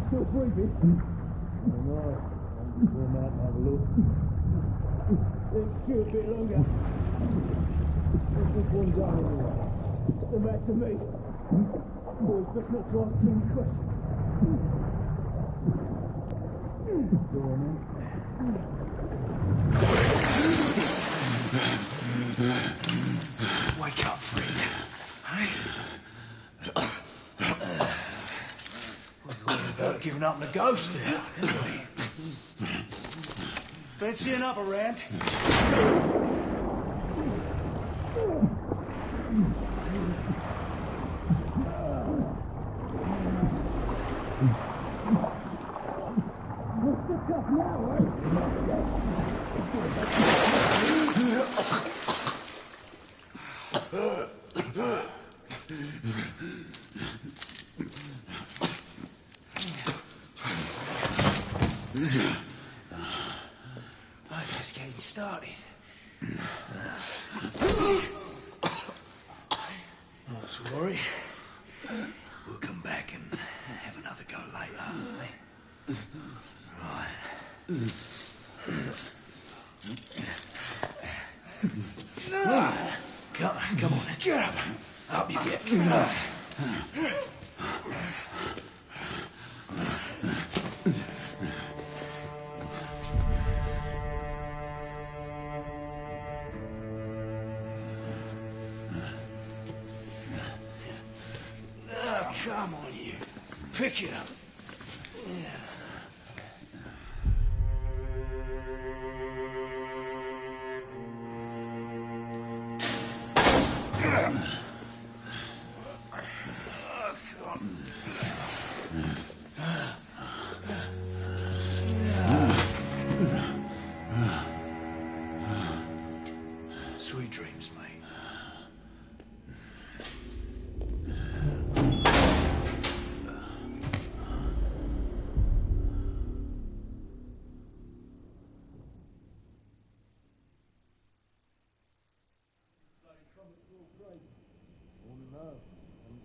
Still breathing? Oh, no. I'm just going out and have a look. Let's shoot a bit longer. What's this one done anyway? Come back to me. Boys, best not to ask too many questions. Go on, then. Wake up, friend. Hey? We thought about giving up on the ghost there, didn't we? Fancy another round? What's the tough now, eh? Oh, it's just getting started. Not to worry. We'll come back and have another go later, eh? Right. Come on, then. Get up. Up you get. Get up. Come on, you. Pick it up. Yeah. Sweet dreams, mate.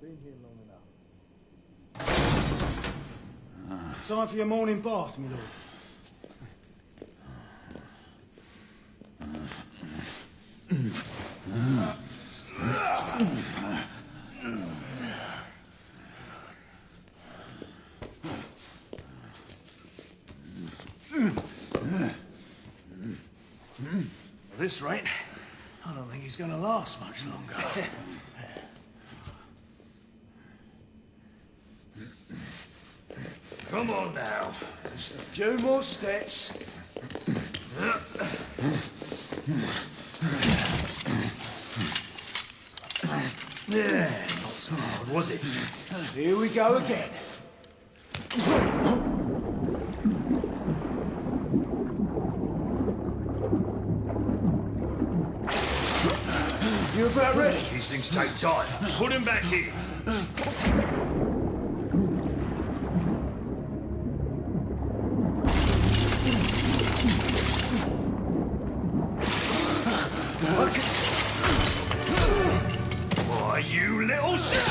Been here long enough. Time for your morning bath, my lord. At this rate, I don't think he's going to last much longer. Come on now. Just a few more steps. Yeah, not so hard, was it? Here we go again. You about ready? These things take time. Put him back in. Why, you little shit!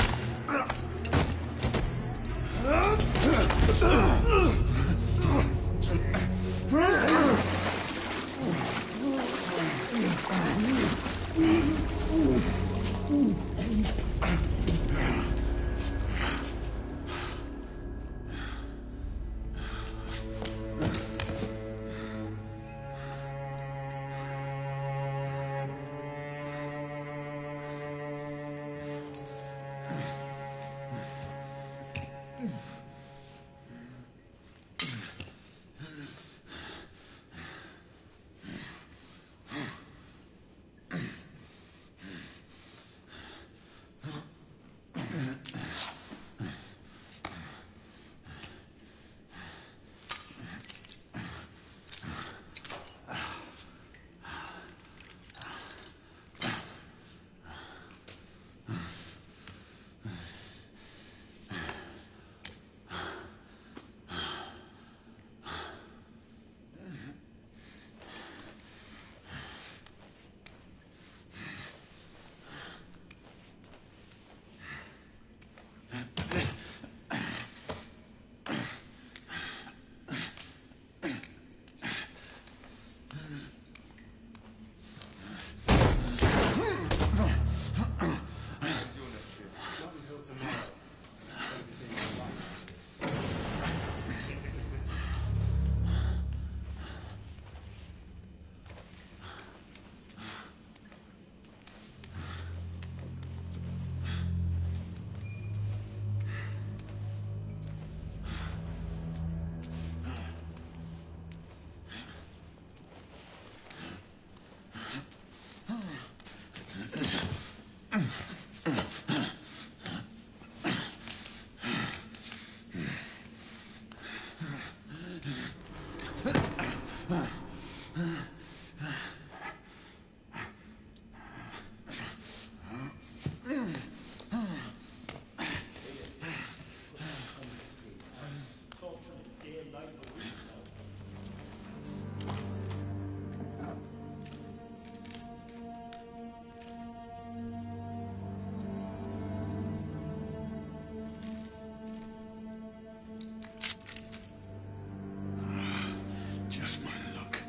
Just my luck.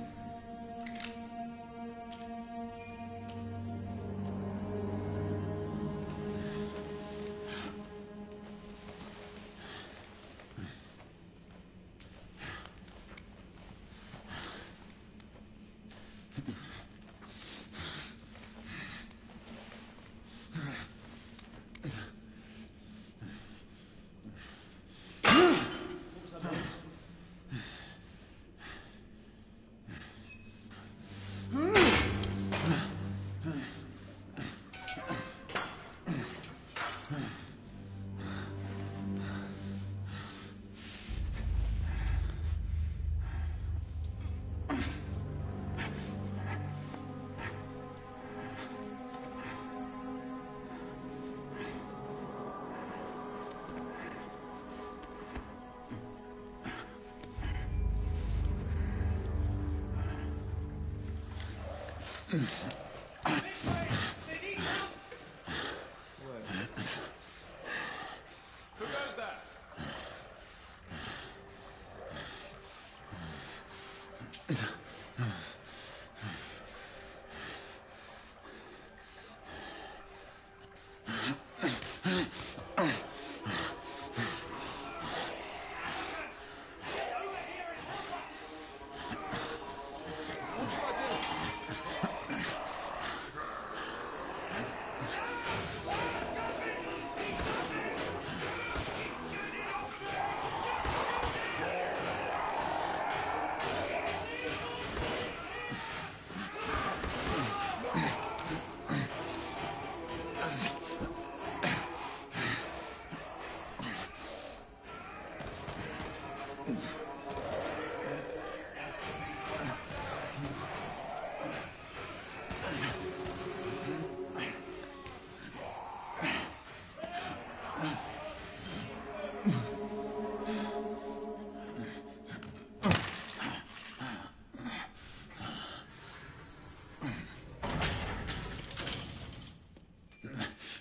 Who goes there?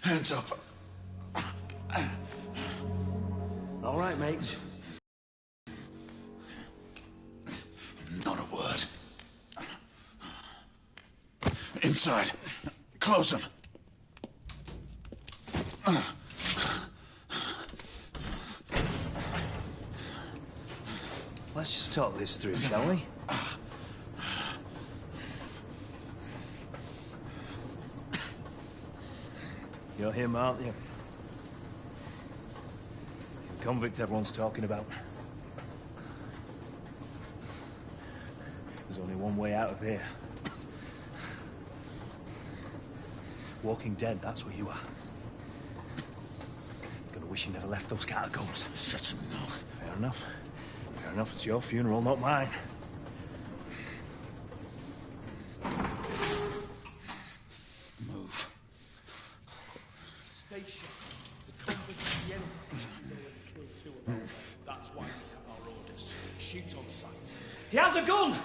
Hands up. All right, mate. Not a word. Inside. Close them. Let's just talk this through, shall we? You're him, aren't you? The convict everyone's talking about. There's only one way out of here. Walking Dead, that's what you are. Gonna wish you never left those catacombs. Such a no. Fair enough. Fair enough, it's your funeral, not mine. Move. Station. The convict at the end. They would kill two of them. That's why we have our orders. Shoot on sight. He has a gun!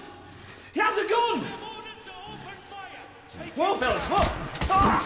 He has a gun! Orders to open fire! Take Whoa, fellas, whoa! Ah!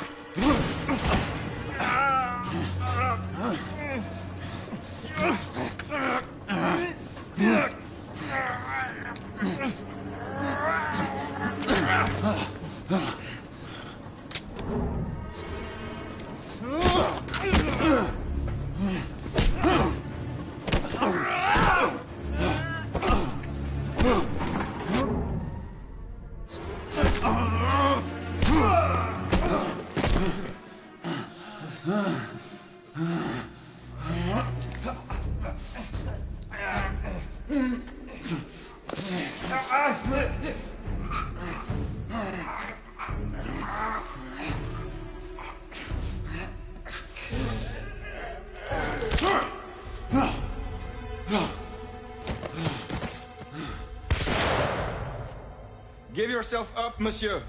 Give yourself up, monsieur.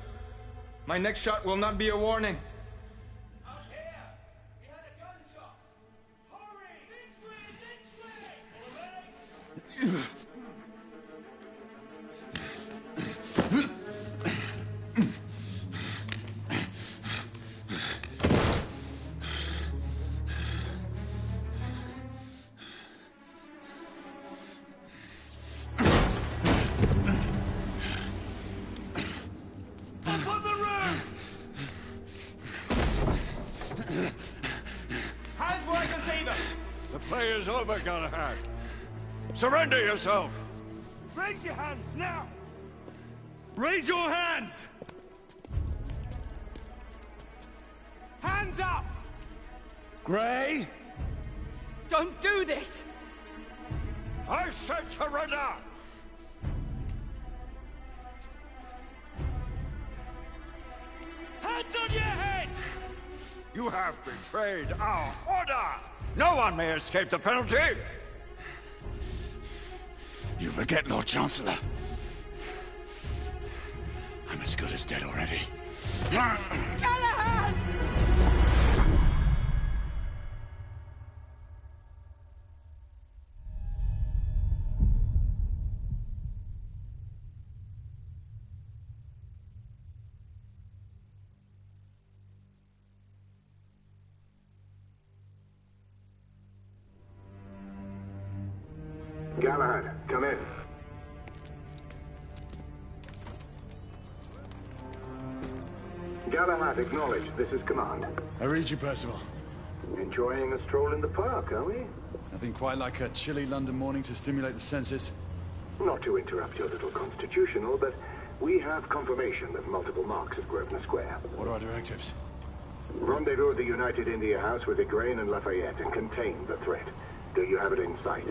My next shot will not be a warning. Out here! We had a gunshot! Hurry! This way! This way! Follow me! Hands where I can see them! The play is over, Galahad. Surrender yourself! Raise your hands, now! Raise your hands! Hands up! Gray, Don't do this! I said surrender! Hands on your head! You have betrayed our order! No one may escape the penalty! You forget, Lord Chancellor. I'm as good as dead already. Galahad! Galahad, come in. Galahad, acknowledge. This is command. I read you, Percival. Enjoying a stroll in the park, are we? Nothing quite like a chilly London morning to stimulate the senses. Not to interrupt your little constitutional, but we have confirmation of multiple marks at Grosvenor Square. What are our directives? Rendezvous at the United India House with Igraine and Lafayette and contain the threat. Do you have it in sight?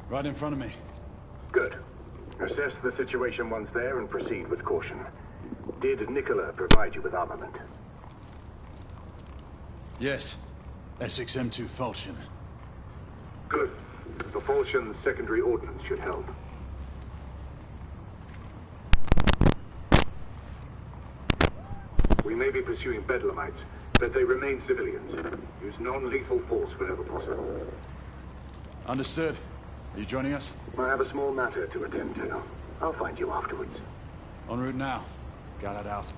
Right in front of me. Good. Assess the situation once there and proceed with caution. Did Nicola provide you with armament? Yes. Essex M2 Falchion. Good. The Falchion's secondary ordnance should help. We may be pursuing Bedlamites, but they remain civilians. Use non-lethal force whenever possible. Understood. Are you joining us? I have a small matter to attend to. I'll find you afterwards. En route now. Galahad out.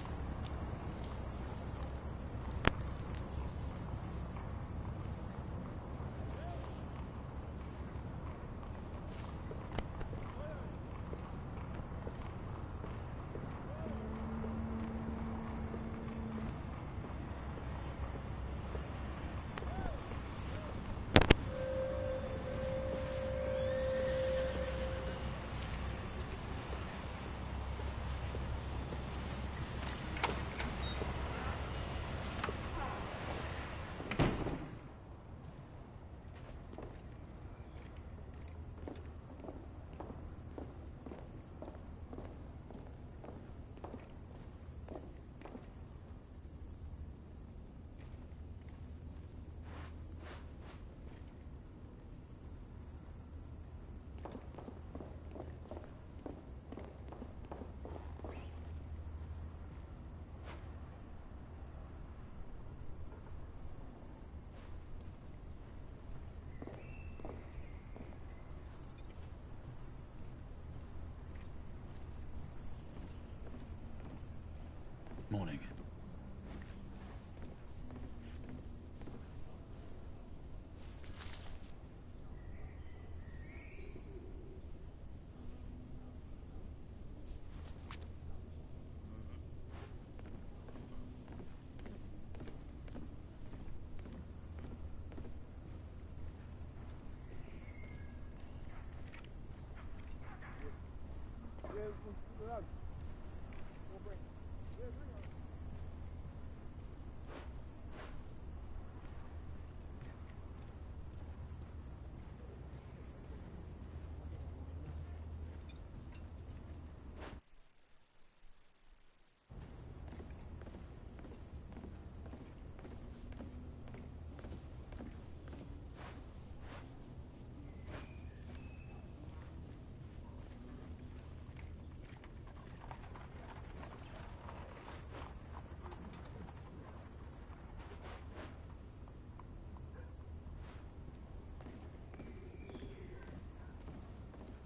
Morning.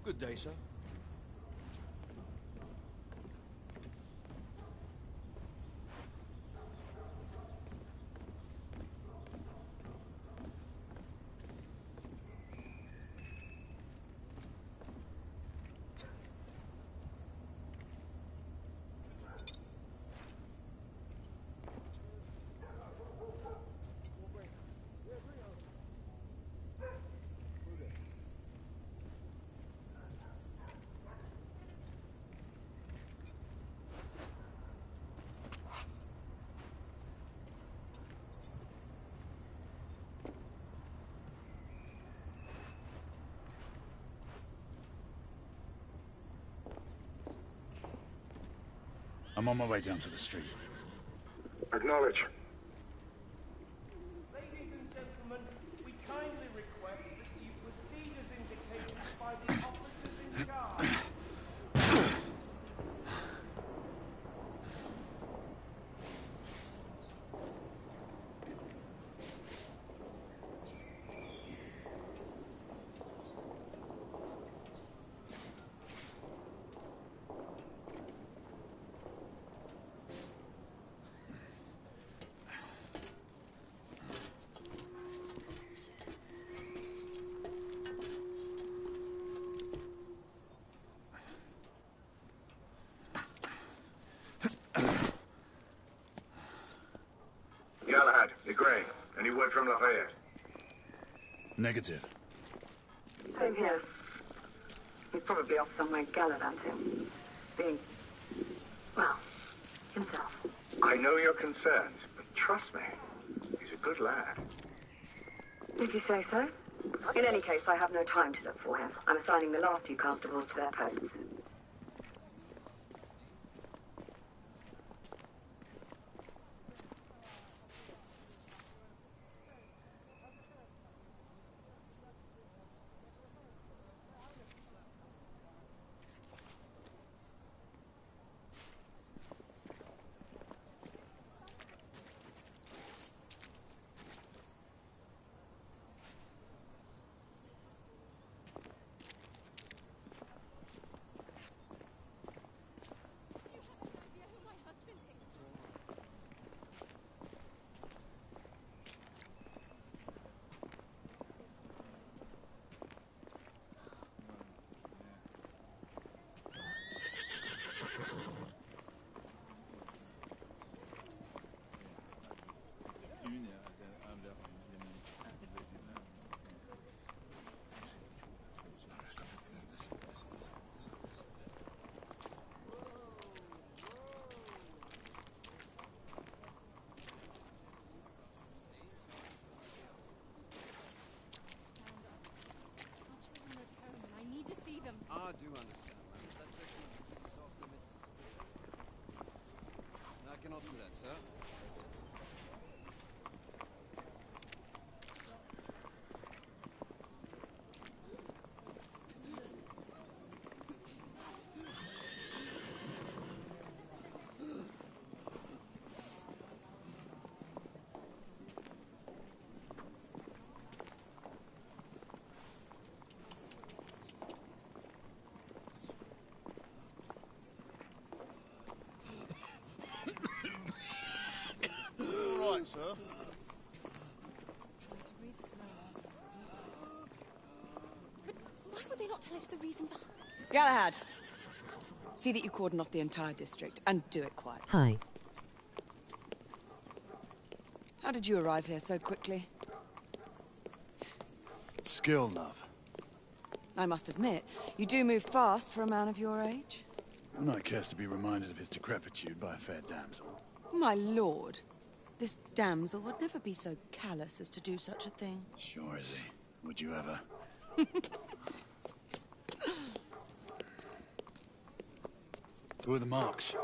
Good day, sir. I'm on my way down to the street. Acknowledge. Ladies and gentlemen, we kindly request that you proceed as indicated by the officers in charge. Galahad, Igraine, any word from Lafayette? Negative. Same here. He's probably off somewhere gallivanting. Being, well, himself. I know your concerns, but trust me, he's a good lad. Did you say so? In any case, I have no time to look for him. I'm assigning the last few constables to their posts. I do understand, ma'am. That section of the city is off limits to civilians. I cannot do that, sir. Sir. Try to breathe slow. But why would they not tell us the reason behind? Galahad, see that you cordon off the entire district, and do it quiet. Hi. How did you arrive here so quickly? Skill, love. I must admit, you do move fast for a man of your age. I'm not cares to be reminded of his decrepitude by a fair damsel. My lord, this damsel would never be so callous as to do such a thing. Sure is he. Would you ever? Who are the marks?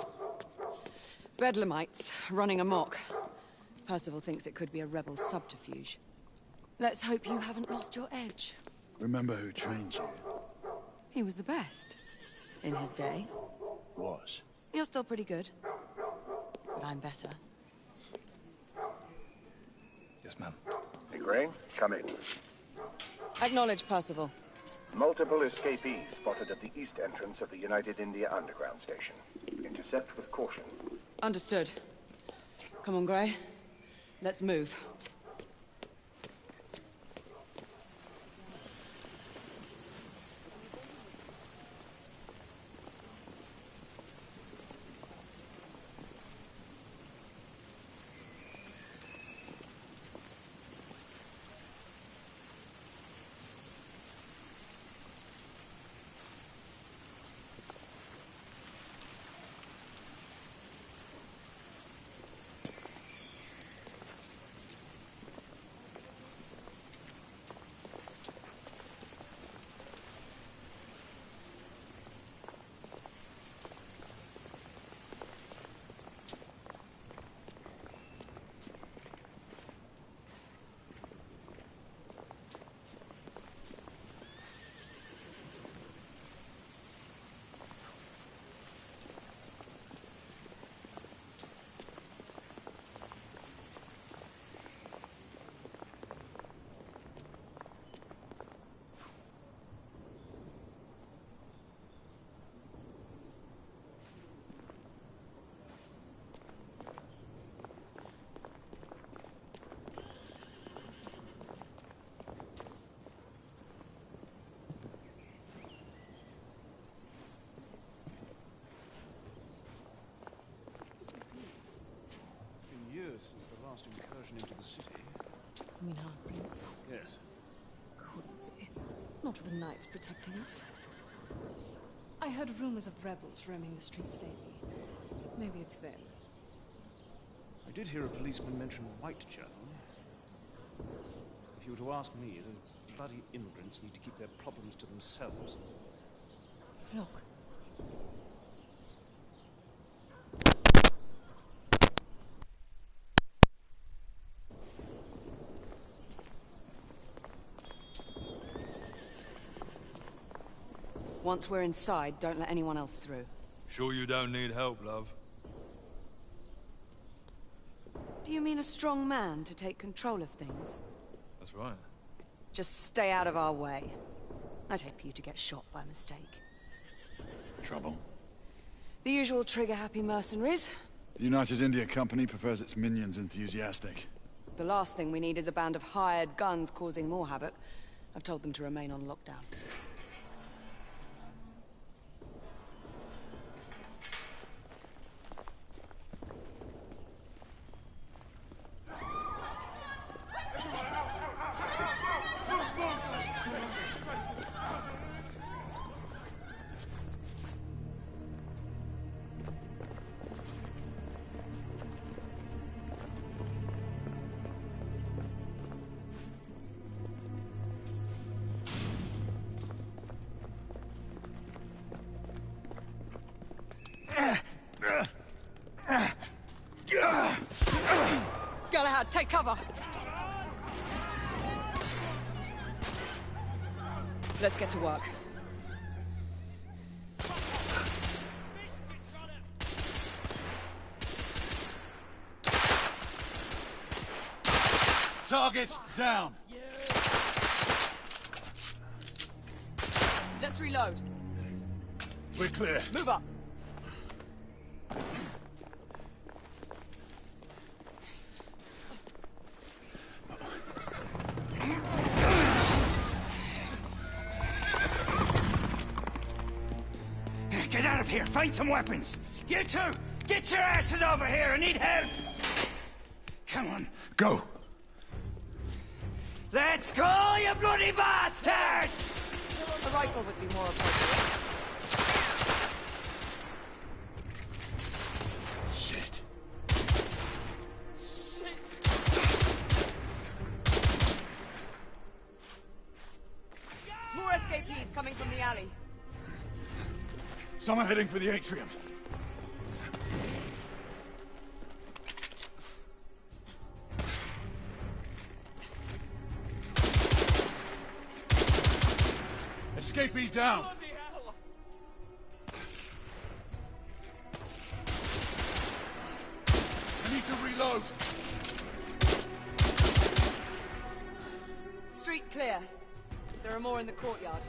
Bedlamites, running amok. Percival thinks it could be a rebel subterfuge. Let's hope you haven't lost your edge. Remember who trained you? He was the best. In his day. Was. You're still pretty good. But I'm better. Yes, ma'am. Igraine, come in. Acknowledge, Percival. Multiple escapees spotted at the east entrance of the United India Underground Station. Intercept with caution. Understood. Come on, Grey. Let's move. Since the last incursion into the city. You mean half-breeds? Yes. Couldn't be. Not with the Knights protecting us. I heard rumors of rebels roaming the streets lately. Maybe it's them. I did hear a policeman mention Whitechapel. If you were to ask me, those bloody immigrants need to keep their problems to themselves. Look. Once we're inside, don't let anyone else through. Sure you don't need help, love? Do you mean a strong man to take control of things? That's right. Just stay out of our way. I'd hate for you to get shot by mistake. Trouble? The usual trigger-happy mercenaries. The United India Company prefers its minions enthusiastic. The last thing we need is a band of hired guns causing more havoc. I've told them to remain on lockdown. Galahad, take cover! Let's get to work. Target down! Let's reload. We're clear. Move up. Get out of here! Find some weapons! You two! Get your asses over here! I need help! Come on. Go! Let's go, you bloody bastards! A rifle would be more appropriate. Shit. More escapees coming from the alley. Some are heading for the atrium. Escapee down! I need to reload! Street clear. There are more in the courtyard.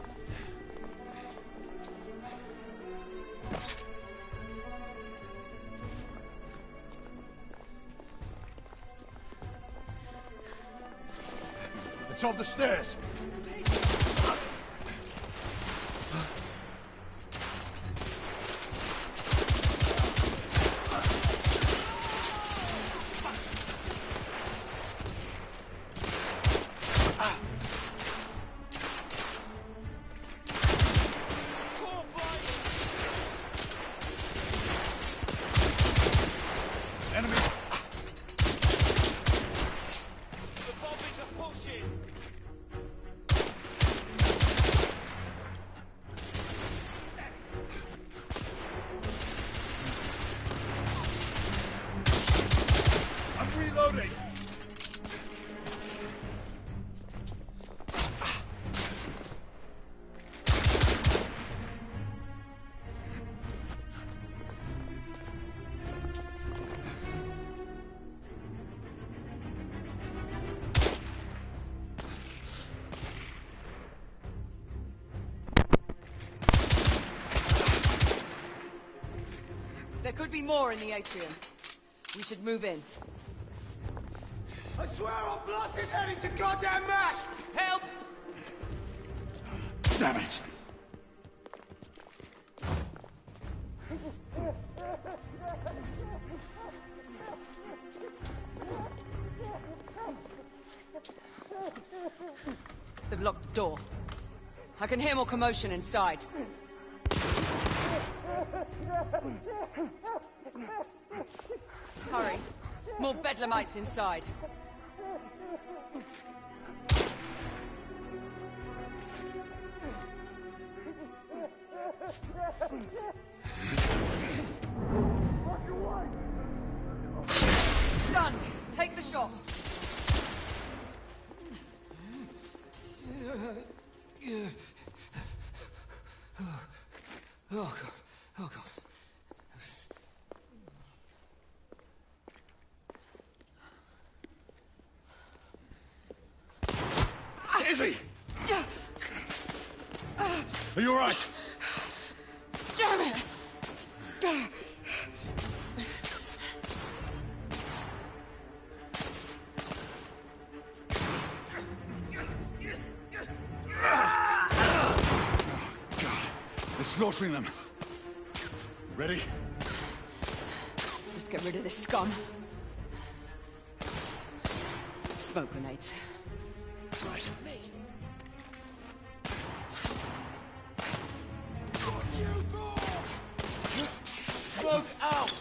It's on the stairs. Reloading! There could be more in the atrium. We should move in. I swear I'll blast his head into goddamn mash! Help! Damn it! They've locked the door. I can hear more commotion inside. Hurry. More bedlamites inside. Stunned. Take the shot. Oh God. Oh God. Izzy! Are you all right? Damn it! They're slaughtering them. Ready? Just get rid of this scum. Smoke grenades. Right. Smoke out!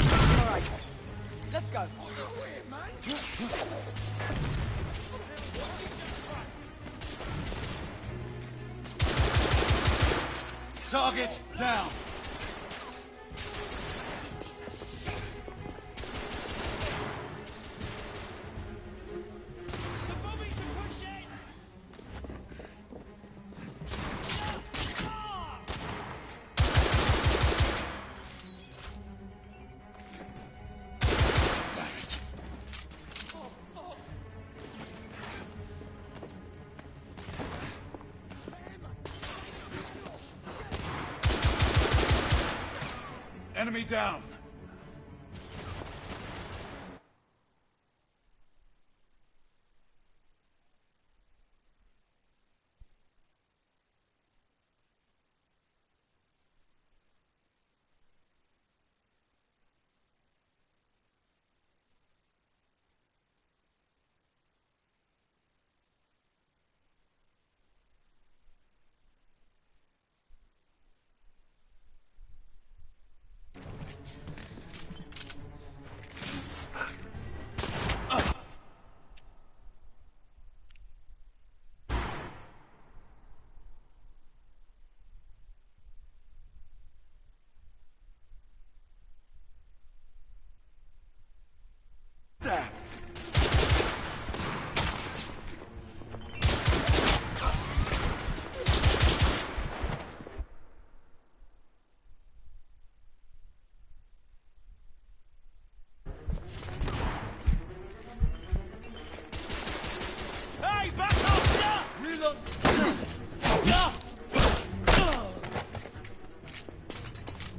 All right. Let's go. Target down. Enemy down.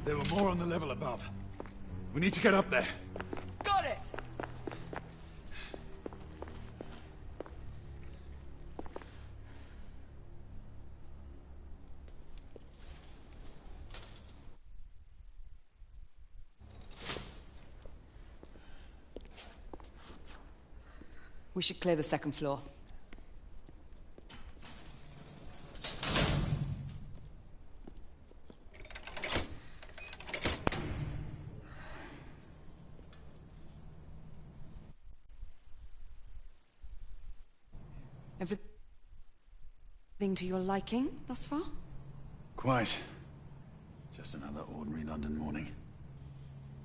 There were more on the level above. We need to get up there. Got it! We should clear the second floor. Everything to your liking thus far? Quite. Just another ordinary London morning.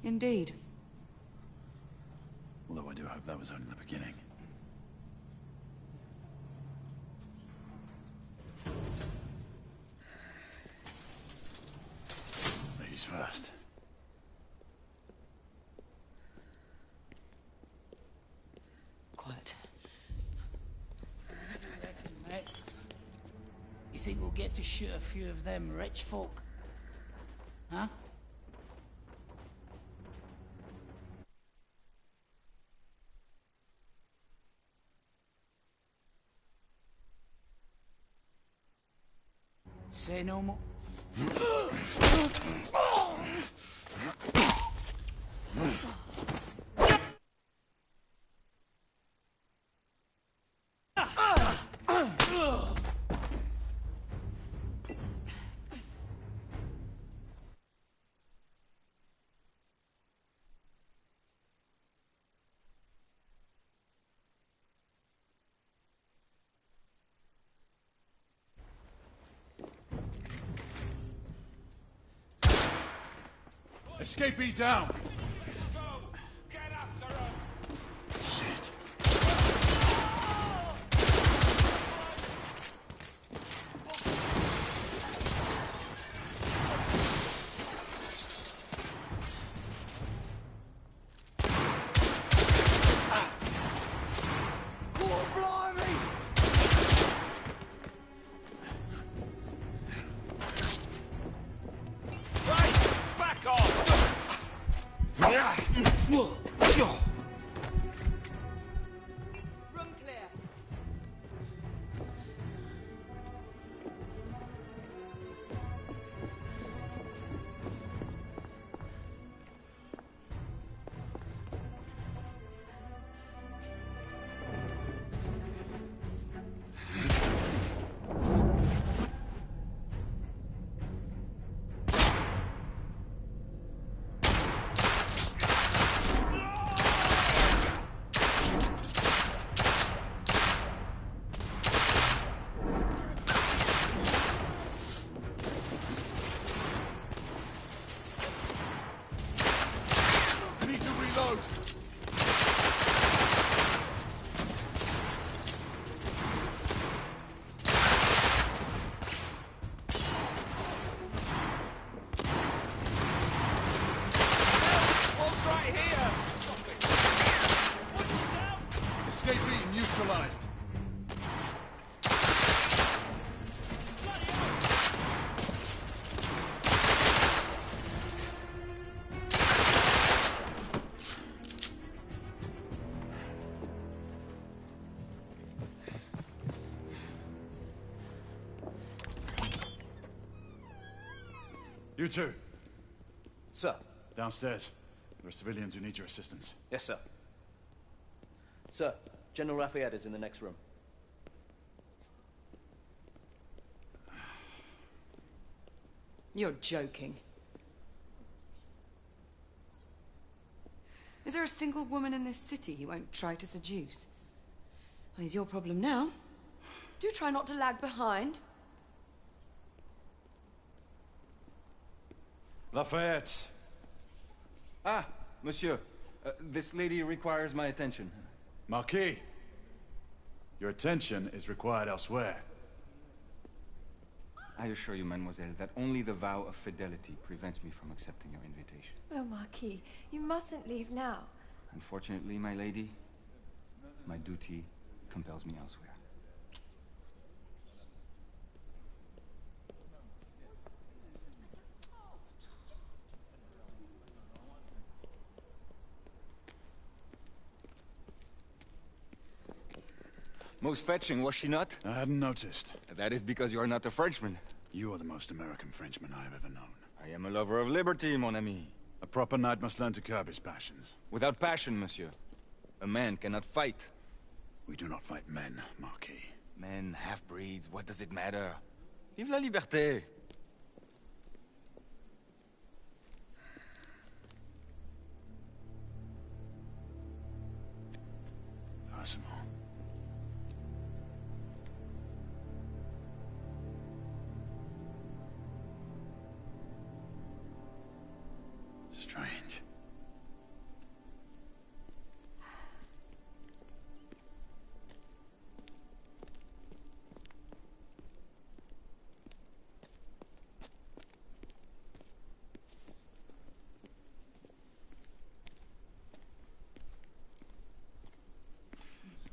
Indeed. Although I do hope that was only the beginning. Ladies first. Quiet. Mate, you think we'll get to shoot a few of them rich folk? Huh? Say no more. Escapee down! Shit. Room clear. Escapee neutralized. You two. Sir. Downstairs. There are civilians who need your assistance. Yes, sir. Sir, General Lafayette is in the next room. You're joking. Is there a single woman in this city he won't try to seduce? Well, he's your problem now. Do try not to lag behind. Lafayette. Ah, monsieur. This lady requires my attention. Marquis, your attention is required elsewhere. I assure you, mademoiselle, that only the vow of fidelity prevents me from accepting your invitation. Oh, Marquis, you mustn't leave now. Unfortunately, my lady, my duty compels me elsewhere. Most fetching, was she not? I hadn't noticed. That is because you are not a Frenchman. You are the most American Frenchman I have ever known. I am a lover of liberty, mon ami. A proper knight must learn to curb his passions. Without passion, monsieur. A man cannot fight. We do not fight men, Marquis. Men, half-breeds, what does it matter? Vive la liberté! Percival. Strange.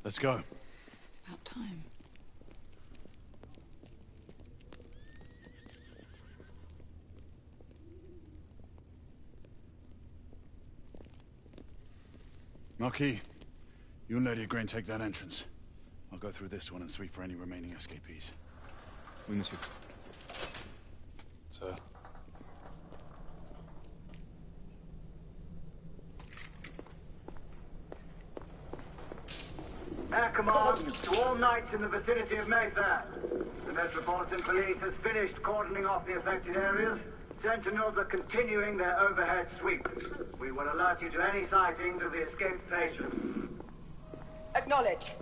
Let's go. It's about time. Marquis, you and Lady Igraine take that entrance. I'll go through this one and sweep for any remaining escapees. Oui, monsieur. Sir. Air command to all knights in the vicinity of Mayfair. The Metropolitan Police has finished cordoning off the affected areas. Sentinels are continuing their overhead sweep. We will alert you to any sightings of the escaped patients. Acknowledge.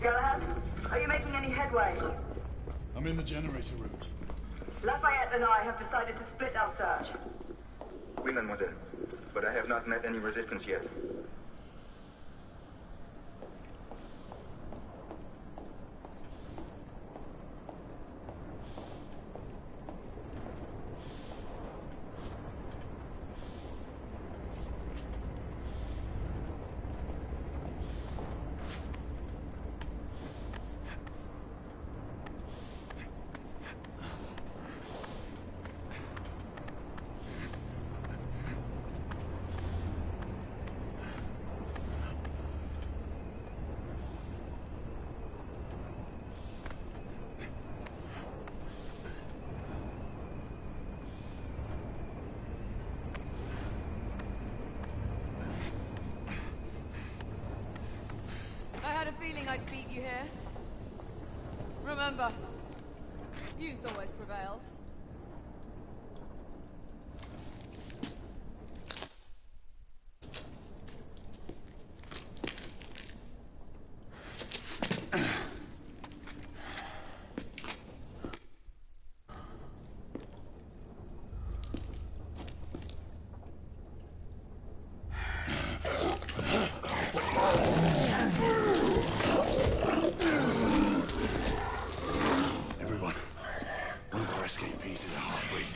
Galahad, are you making any headway? I'm in the generator room. Lafayette and I have decided to split our search. Oui, mademoiselle. But I have not met any resistance yet. I had a feeling I'd beat you here. Remember, youth always prevails. Everyone, one of our escapees is a half-breed.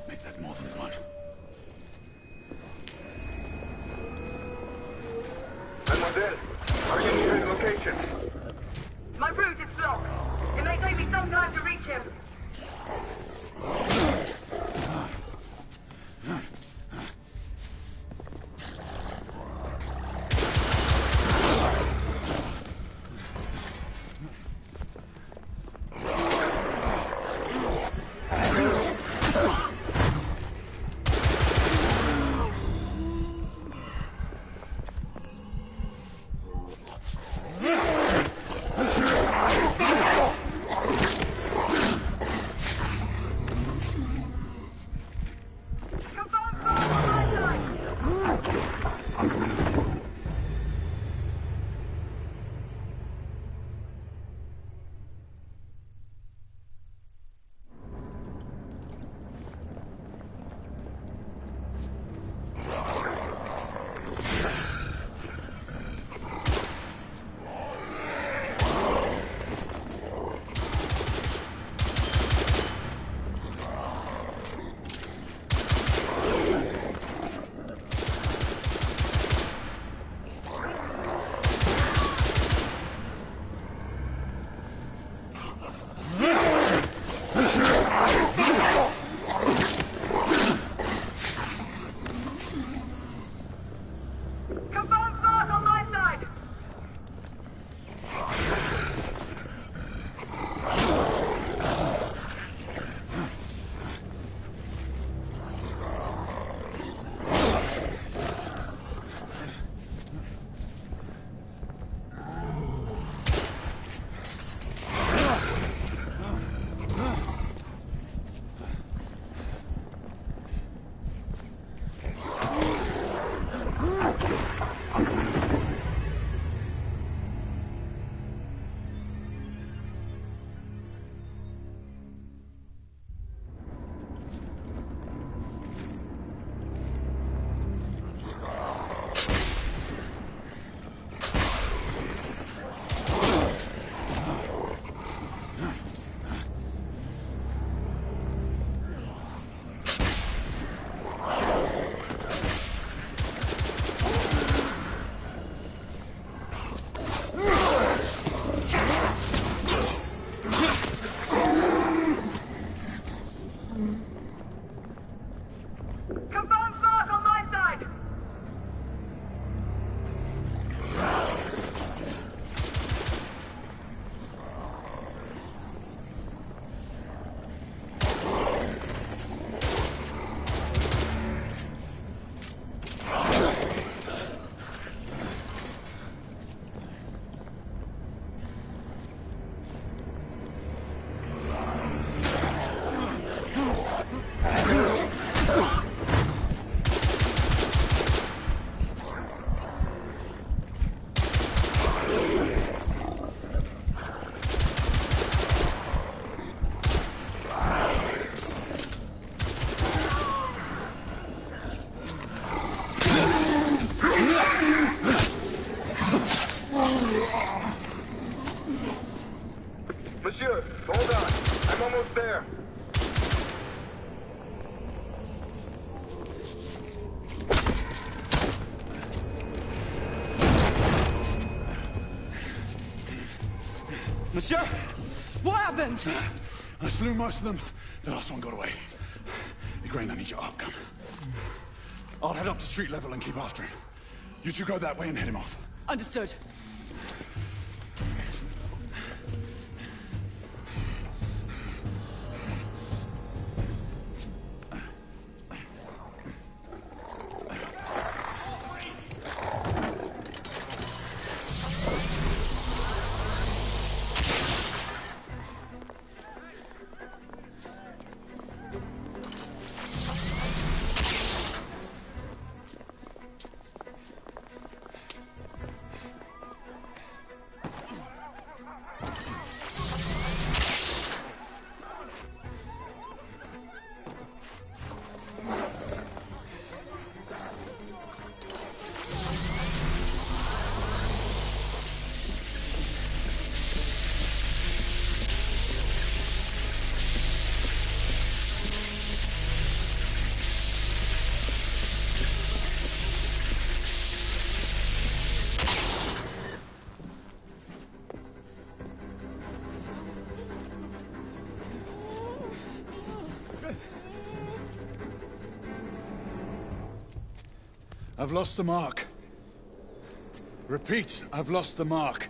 Make that more than one. Mademoiselle, are you near his location? My route is blocked. It may take me some time to reach him. Confirm start on my side! Monsieur, hold on. I'm almost there. Monsieur! What happened? I slew most of them. The last one got away. Igraine, I need your arc gun. I'll head up to street level and keep after him. You two go that way and head him off. Understood. I've lost the mark. Repeat, I've lost the mark.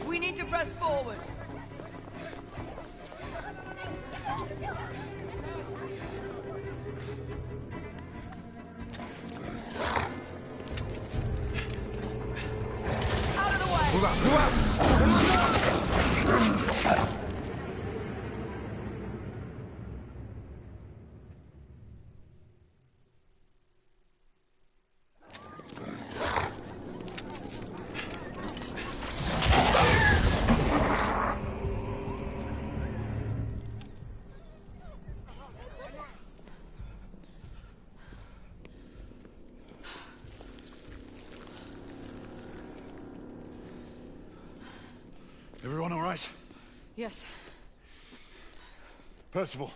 We need to press forward. Out of the way! Move out! Move out! Everyone all right? Yes. Percival,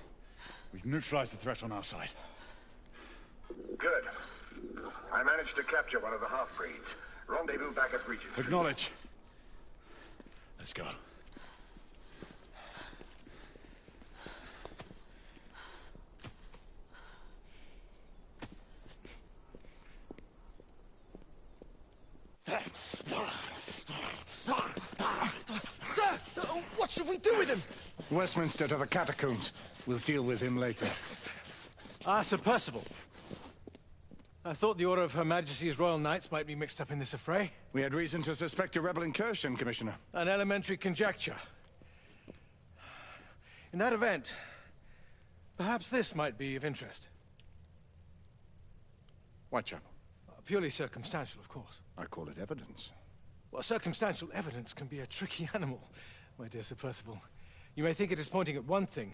we've neutralized the threat on our side. Good. I managed to capture one of the half-breeds. Rendezvous back at Regent Street. Acknowledge. Let's go. Sir! What should we do with him? Westminster to the catacombs. We'll deal with him later. Ah, Sir Percival. I thought the Order of Her Majesty's Royal Knights might be mixed up in this affray. We had reason to suspect a rebel incursion, Commissioner. An elementary conjecture. In that event, perhaps this might be of interest. Whitechapel. Purely circumstantial, of course. I call it evidence. Well, circumstantial evidence can be a tricky animal, my dear Sir Percival. You may think it is pointing at one thing,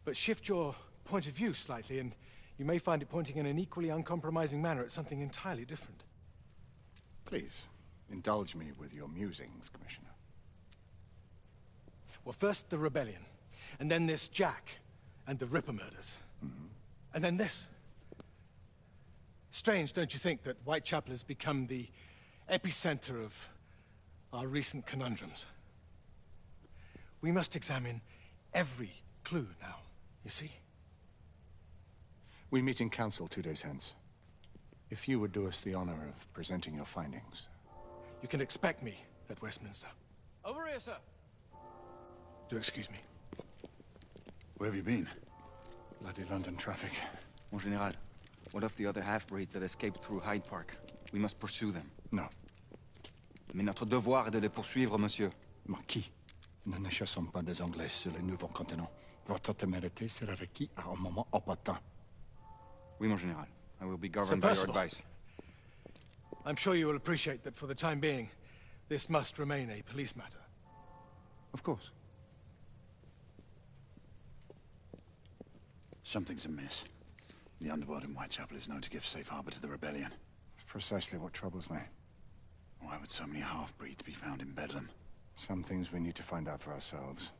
but shift your point of view slightly, and you may find it pointing in an equally uncompromising manner at something entirely different. Please, indulge me with your musings, Commissioner. Well, first the rebellion, and then this Jack, and the Ripper murders. And then this. Strange, don't you think, that Whitechapel has become the epicenter of our recent conundrums? We must examine every clue now, you see? We meet in council 2 days hence. If you would do us the honor of presenting your findings. You can expect me at Westminster. Over here, sir. Do excuse me. Where have you been? Bloody London traffic. Mon Général, what of the other half-breeds that escaped through Hyde Park? We must pursue them. No. Mais notre devoir est de les poursuivre, monsieur. Marquis, nous ne chassons pas des Anglais sur le nouveau continent. Votre témérité sera requise à un moment opportun. Oui, mon Général. I will be governed by your advice. I'm sure you will appreciate that for the time being, this must remain a police matter. Of course. Something's amiss. The underworld in Whitechapel is known to give safe harbor to the rebellion. Precisely what troubles me. Why would so many half-breeds be found in Bedlam? Some things we need to find out for ourselves.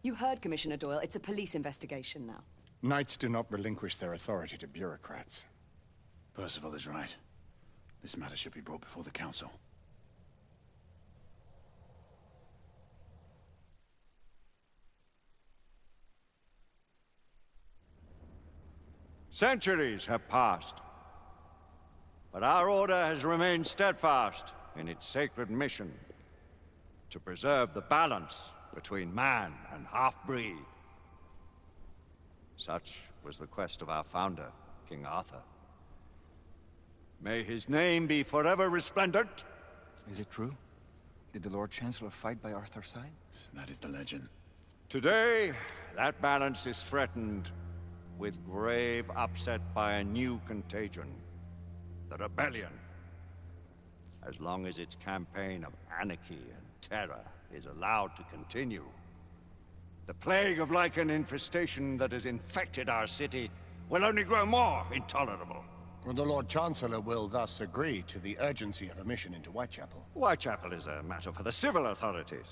You heard, Commissioner Doyle. It's a police investigation now. Knights do not relinquish their authority to bureaucrats. Percival is right. This matter should be brought before the council. Centuries have passed, but our order has remained steadfast in its sacred mission to preserve the balance between man and half-breed. Such was the quest of our founder, King Arthur. May his name be forever resplendent. Is it true? Did the Lord Chancellor fight by Arthur's side? That is the legend. Today, that balance is threatened with grave upset by a new contagion, the rebellion. As long as its campaign of anarchy and terror is allowed to continue, the plague of Lycan infestation that has infected our city will only grow more intolerable. The Lord Chancellor will thus agree to the urgency of a mission into Whitechapel. Whitechapel is a matter for the civil authorities.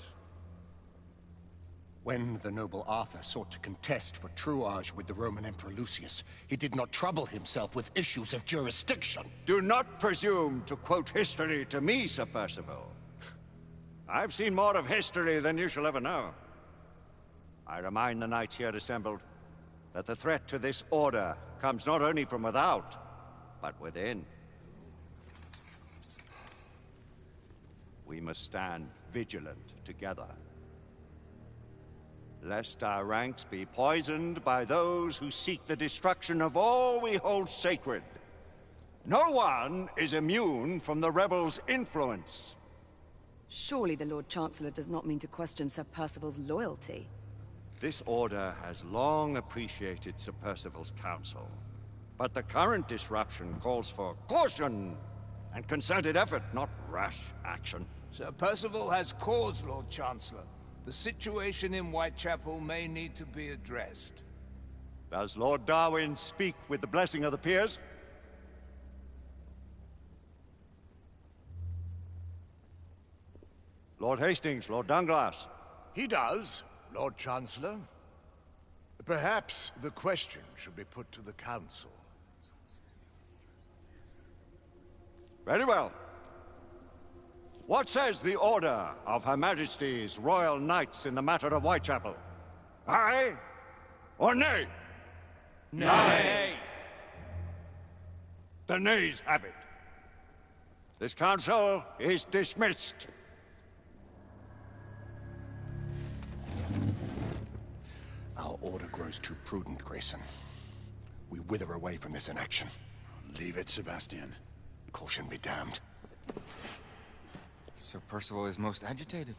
When the noble Arthur sought to contest for truage with the Roman Emperor Lucius, he did not trouble himself with issues of jurisdiction. Do not presume to quote history to me, Sir Percival. I've seen more of history than you shall ever know. I remind the knights here assembled that the threat to this order comes not only from without, but within. We must stand vigilant together, lest our ranks be poisoned by those who seek the destruction of all we hold sacred. No one is immune from the rebels' influence. Surely the Lord Chancellor does not mean to question Sir Percival's loyalty. This order has long appreciated Sir Percival's counsel, but the current disruption calls for caution and concerted effort, not rash action. Sir Percival has cause, Lord Chancellor. The situation in Whitechapel may need to be addressed. Does Lord Darwin speak with the blessing of the peers? Lord Hastings, Lord Dunglass. He does, Lord Chancellor. Perhaps the question should be put to the Council. Very well. What says the Order of Her Majesty's Royal Knights in the matter of Whitechapel? Aye or nay? Nay. The nays have it. This council is dismissed. Our order grows too prudent, Grayson. We wither away from this inaction. Leave it, Sebastian. Caution be damned. Sir Percival is most agitated.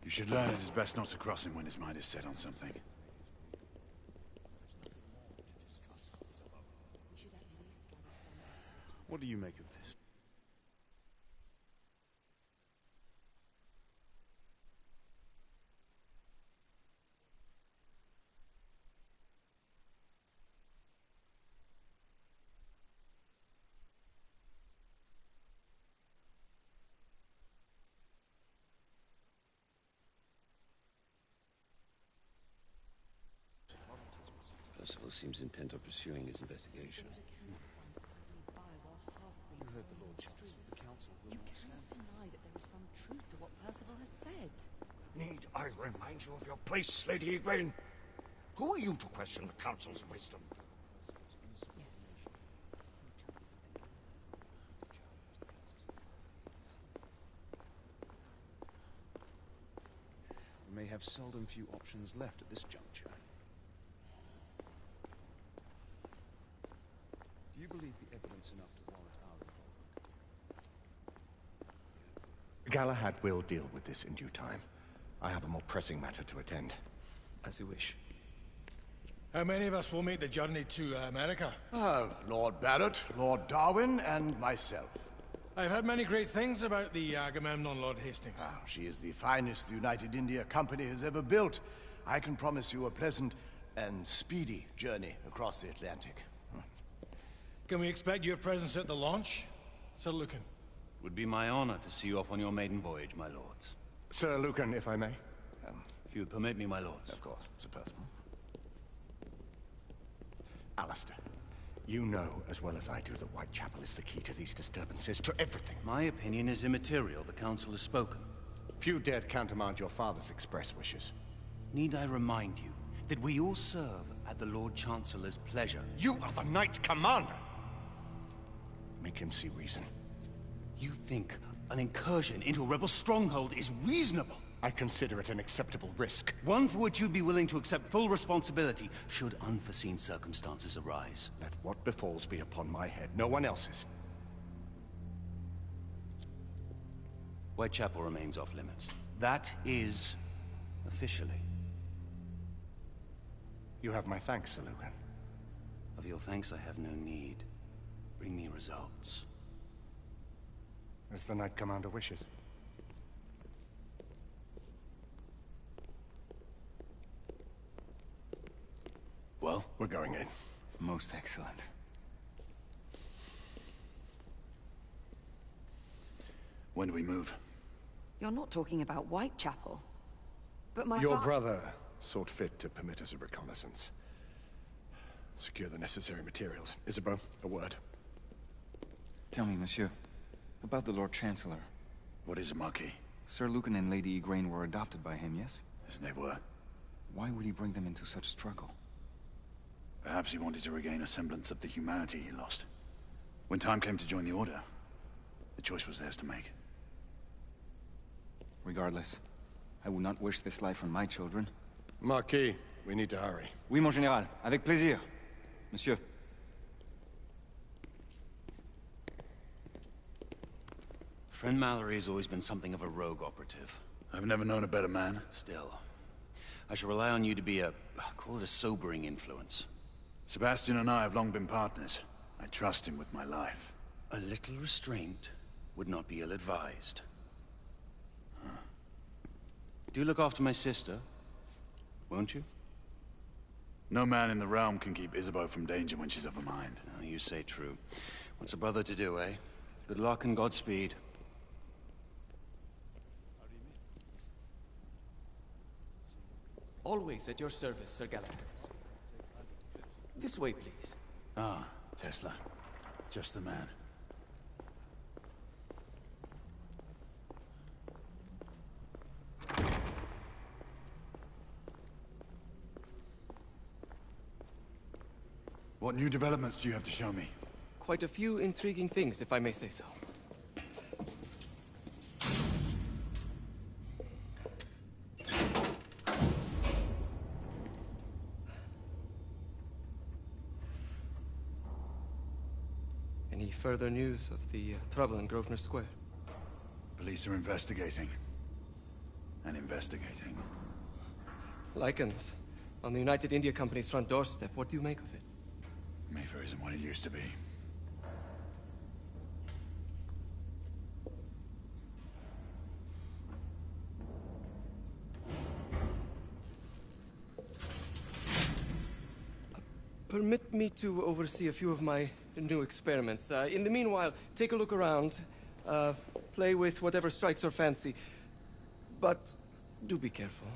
You should learn it is best not to cross him when his mind is set on something. What do you make of this? Percival seems intent on pursuing his investigation. You heard the Lord Chancellor. The Council will You not stand. cannot deny that there is some truth to what Percival has said. Need I remind you of your place, Lady Egwene? Who are you to question the Council's wisdom? We may have seldom few options left at this juncture. Do you believe the evidence enough to warrant our involvement? Galahad will deal with this in due time. I have a more pressing matter to attend. As you wish. How many of us will make the journey to America? Lord Barrett, Lord Darwin, and myself. I've heard many great things about the Agamemnon, Lord Hastings. She is the finest the United India Company has ever built. I can promise you a pleasant and speedy journey across the Atlantic. Can we expect your presence at the launch, Sir Lucan? Would be my honor to see you off on your maiden voyage, my lords. Sir Lucan, if I may. If you would permit me, my lords. Of course, Sir Percival. Alistair, you know as well as I do that Whitechapel is the key to these disturbances, to everything. My opinion is immaterial. The Council has spoken. Few dared countermand your father's express wishes. Need I remind you that we all serve at the Lord Chancellor's pleasure? You are the Knight Commander! Make him see reason. You think an incursion into a rebel stronghold is reasonable? I consider it an acceptable risk. One for which you'd be willing to accept full responsibility should unforeseen circumstances arise. Let what befalls be upon my head, no one else's. Whitechapel remains off limits. That is officially. You have my thanks, Sir Lucan. Of your thanks I have no need. Bring me results. As the Knight Commander wishes. Well, we're going in. Most excellent. When do we move? You're not talking about Whitechapel. But my Your brother sought fit to permit us a reconnaissance. Secure the necessary materials. Isabeau, a word. Tell me, monsieur, about the Lord Chancellor. What is it, Marquis? Sir Lucan and Lady Egwene were adopted by him, yes? Yes, they were. Why would he bring them into such struggle? Perhaps he wanted to regain a semblance of the humanity he lost. When time came to join the Order, the choice was theirs to make. Regardless, I would not wish this life on my children. Marquis, we need to hurry. Oui, mon général. Avec plaisir. Monsieur. Friend Mallory has always been something of a rogue operative. I've never known a better man. Still, I shall rely on you to be call it a sobering influence. Sebastian and I have long been partners. I trust him with my life. A little restraint would not be ill-advised. Do look after my sister, won't you? No man in the realm can keep Isabeau from danger when she's of a mind. Oh, you say true. What's a brother to do, eh? Good luck and Godspeed. Always at your service, Sir Galahad. This way, please. Ah, Tesla. Just the man. What new developments do you have to show me? Quite a few intriguing things, if I may say so. Any further news of the trouble in Grosvenor Square? Police are investigating. And investigating. Lycans, on the United India Company's front doorstep. What do you make of it? Mayfair isn't what it used to be. Permit me to oversee a few of my new experiments. In the meanwhile, take a look around. Play with whatever strikes your fancy. But do be careful.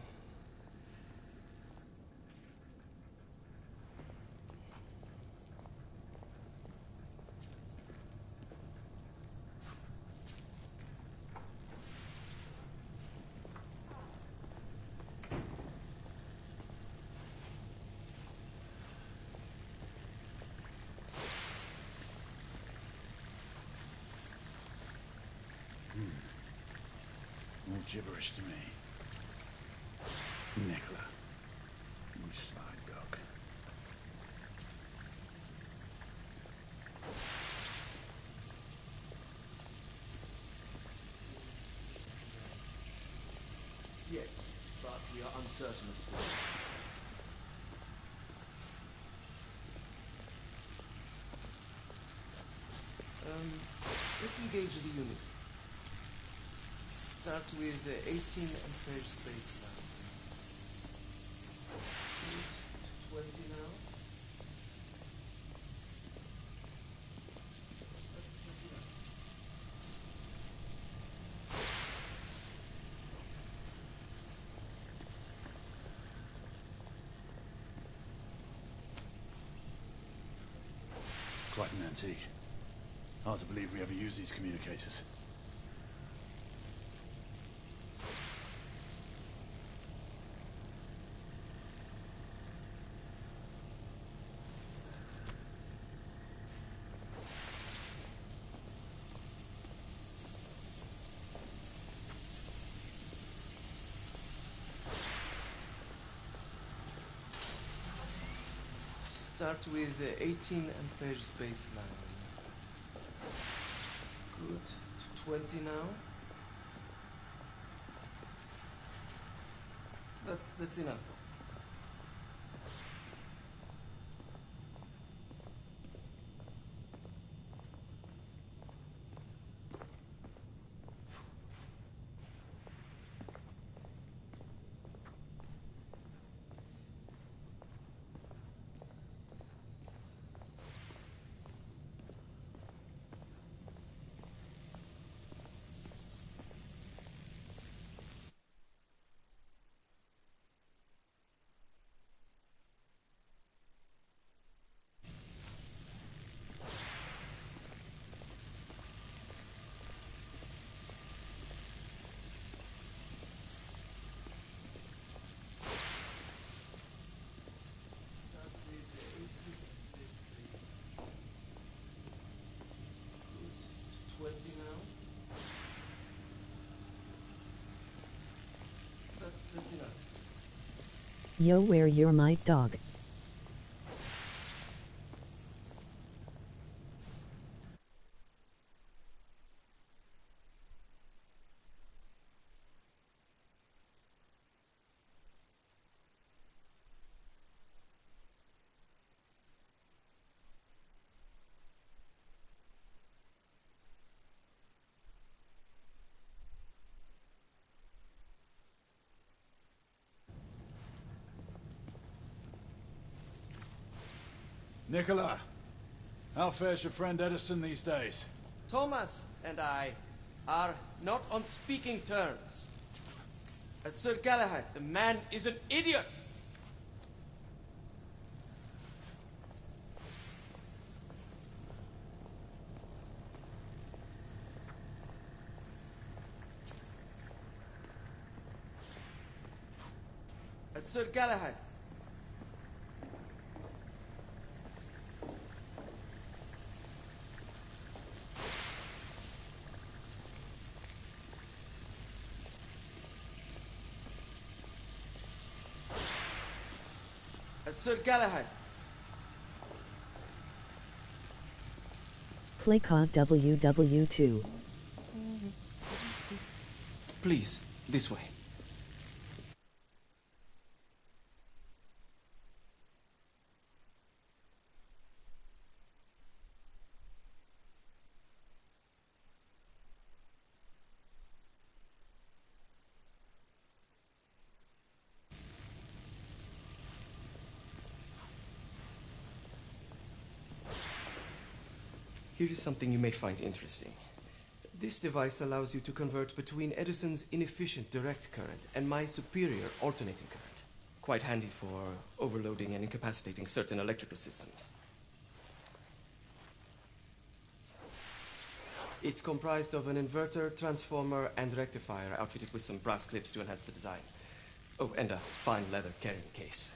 All gibberish to me. Nicola, you sly dog. Yes, but we are uncertain as to whether. Let's engage the unit. Start with the 18 amperes baseline. 20 now. Quite an antique. Hard to believe we ever use these communicators. Start with the 18 amperes baseline. Good. 20 now. That's enough. Yo, where you're my dog. Nicola, how fares your friend Edison these days? Thomas and I are not on speaking terms. Sir Galahad, the man is an idiot! Sir Galahad. Sir Galahad. Playcon WW2. Please, this way. Here is something you may find interesting. This device allows you to convert between Edison's inefficient direct current and my superior alternating current. Quite handy for overloading and incapacitating certain electrical systems. It's comprised of an inverter, transformer, and rectifier outfitted with some brass clips to enhance the design. Oh, and a fine leather carrying case.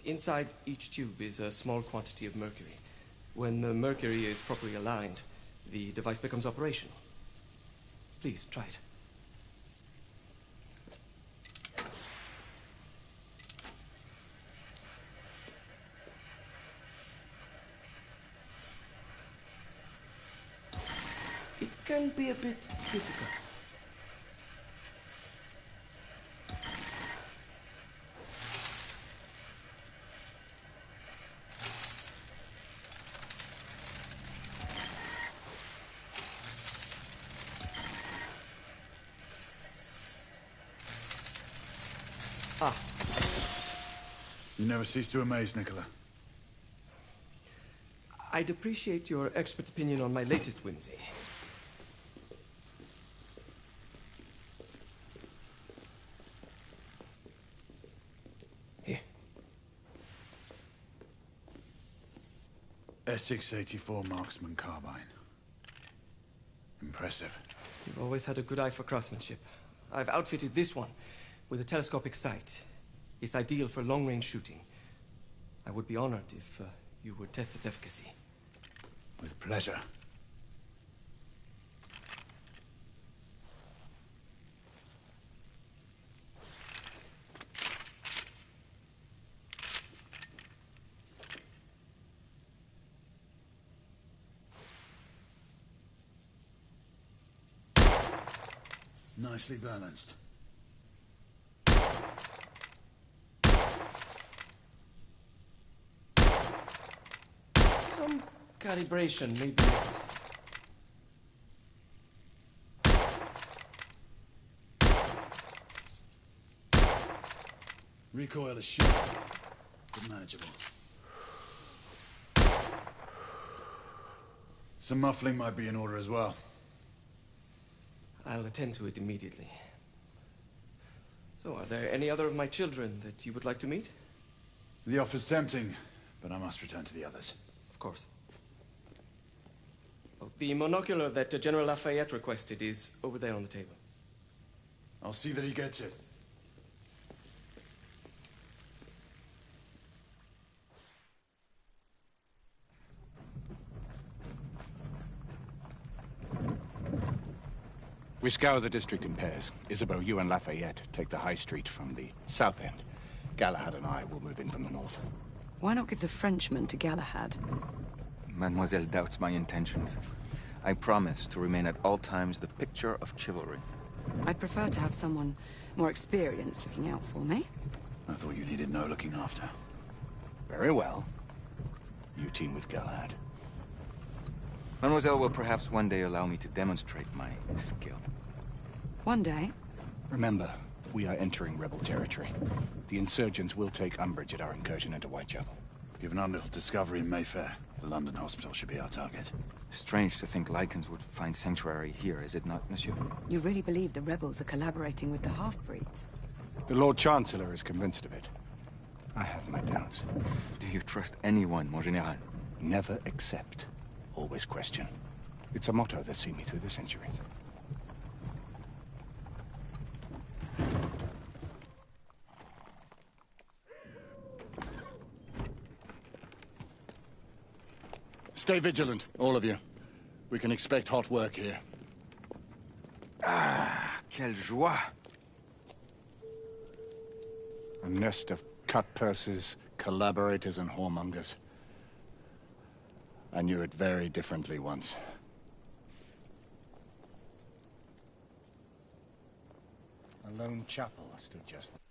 Inside each tube is a small quantity of mercury. When the mercury is properly aligned, the device becomes operational. Please, try it. It can be a bit difficult. You never cease to amaze, Nicola. I'd appreciate your expert opinion on my latest whimsy. Here. Essex 84 Marksman Carbine. Impressive. You've always had a good eye for craftsmanship. I've outfitted this one with a telescopic sight. It's ideal for long-range shooting. I would be honored if you would test its efficacy. With pleasure. Nicely balanced. Some calibration may be necessary. Recoil is short, but manageable. Some muffling might be in order as well. I'll attend to it immediately. So, are there any other of my children that you would like to meet? The offer's tempting, but I must return to the others. Of course. Oh, the monocular that General Lafayette requested is over there on the table. I'll see that he gets it. We scour the district in pairs. Isabeau, you and Lafayette take the high street from the south end. Galahad and I will move in from the north. Why not give the Frenchman to Galahad? Mademoiselle doubts my intentions. I promise to remain at all times the picture of chivalry. I'd prefer to have someone more experienced looking out for me. I thought you needed no looking after. Very well. You team with Galahad. Mademoiselle will perhaps one day allow me to demonstrate my skill. One day? Remember, we are entering rebel territory. The insurgents will take umbrage at our incursion into Whitechapel. Given our little discovery in Mayfair, The London hospital should be our target. Strange to think Lycans would find sanctuary here, is it not, monsieur? You really believe the rebels are collaborating with the half-breeds? The Lord Chancellor is convinced of it. I have my doubts. Do you trust anyone, mon général? Never accept. Always question. It's a motto that's seen me through the centuries. Stay vigilant, all of you. We can expect hot work here. Ah, quelle joie! A nest of cut-pursers, collaborators, and whoremongers. I knew it very differently once. A lone chapel stood just there.